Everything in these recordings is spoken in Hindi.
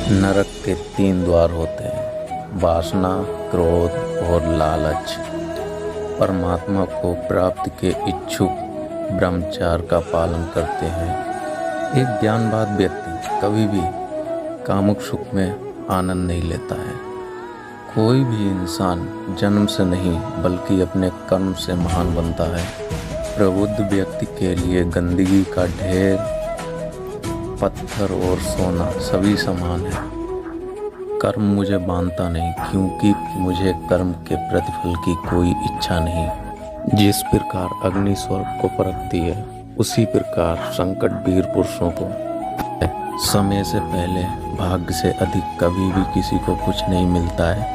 नरक के 3 द्वार होते हैं, वासना, क्रोध और लालच। परमात्मा को प्राप्ति के इच्छुक ब्रह्मचार्य का पालन करते हैं। एक ज्ञानवान व्यक्ति कभी भी कामुक सुख में आनंद नहीं लेता है। कोई भी इंसान जन्म से नहीं बल्कि अपने कर्म से महान बनता है। प्रबुद्ध व्यक्ति के लिए गंदगी का ढेर, पत्थर और सोना सभी समान है। कर्म मुझे बांधता नहीं, क्योंकि मुझे कर्म के प्रतिफल की कोई इच्छा नहीं। जिस प्रकार अग्नि स्वर्ग को परखती है, उसी प्रकार संकट वीर पुरुषों को। समय से पहले भाग्य से अधिक कभी भी किसी को कुछ नहीं मिलता है।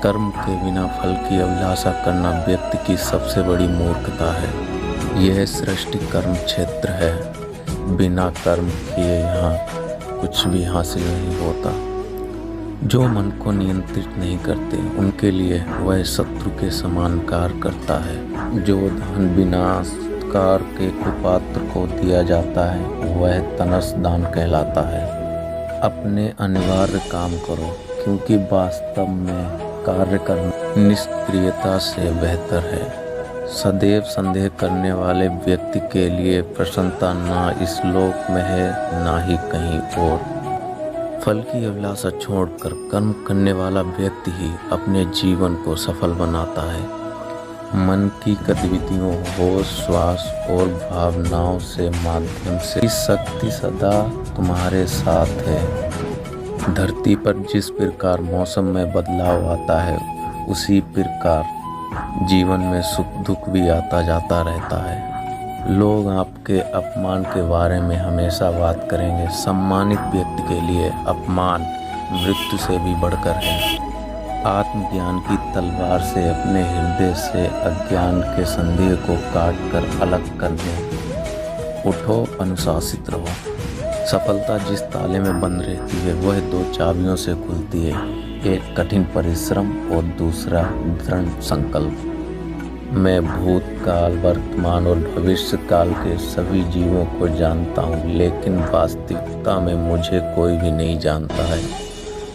कर्म के बिना फल की अभिलाषा करना व्यक्ति की सबसे बड़ी मूर्खता है। यह सृष्टि कर्म क्षेत्र है। बिना कर्म किए यहाँ कुछ भी हासिल नहीं होता। जो मन को नियंत्रित नहीं करते, उनके लिए वह शत्रु के समान कार्य करता है। जो दान विनाशकार के कुपात्र को दिया जाता है, वह तनस दान कहलाता है। अपने अनिवार्य काम करो, क्योंकि वास्तव में कार्य करना निष्क्रियता से बेहतर है। सदैव संदेह करने वाले व्यक्ति के लिए प्रसन्नता ना इस लोक में है, ना ही कहीं और। फल की अभिलाषा छोड़कर कर्म करने वाला व्यक्ति ही अपने जीवन को सफल बनाता है। मन की गतिविधियों, होश, श्वास और भावनाओं से माध्यम से शक्ति सदा तुम्हारे साथ है। धरती पर जिस प्रकार मौसम में बदलाव आता है, उसी प्रकार जीवन में सुख दुख भी आता जाता रहता है। लोग आपके अपमान के बारे में हमेशा बात करेंगे। सम्मानित व्यक्ति के लिए अपमान मृत्यु से भी बढ़कर है। आत्मज्ञान की तलवार से अपने हृदय से अज्ञान के संदेह को काट कर अलग कर दें। उठो, अनुशासित रहो। सफलता जिस ताले में बंद रहती है, वह 2 चाबियों से खुलती है। एक कठिन परिश्रम और दूसरा दृढ़ संकल्प। मैं भूतकाल, वर्तमान और भविष्य काल के सभी जीवों को जानता हूँ, लेकिन वास्तविकता में मुझे कोई भी नहीं जानता है।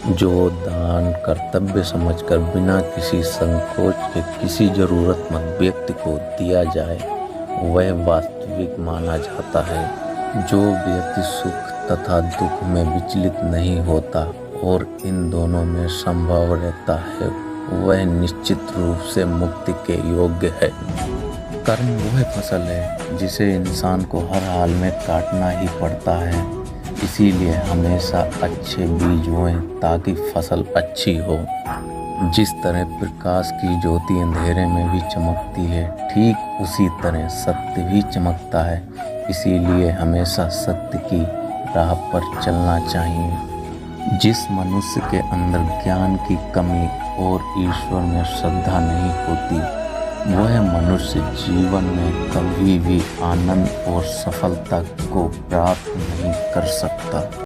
जो दान कर्तव्य समझकर बिना किसी संकोच के किसी जरूरतमंद व्यक्ति को दिया जाए, वह वास्तविक माना जाता है। जो व्यक्ति सुख तथा दुख में विचलित नहीं होता और इन दोनों में संभव रहता है, वह निश्चित रूप से मुक्ति के योग्य है। कर्म वह फसल है जिसे इंसान को हर हाल में काटना ही पड़ता है। इसीलिए हमेशा अच्छे बीज बोएं, ताकि फसल अच्छी हो। जिस तरह प्रकाश की ज्योति अंधेरे में भी चमकती है, ठीक उसी तरह सत्य भी चमकता है। इसीलिए हमेशा सत्य की राह पर चलना चाहिए। जिस मनुष्य के अंदर ज्ञान की कमी और ईश्वर में श्रद्धा नहीं होती, वह मनुष्य जीवन में कभी भी आनंद और सफलता को प्राप्त नहीं कर सकता।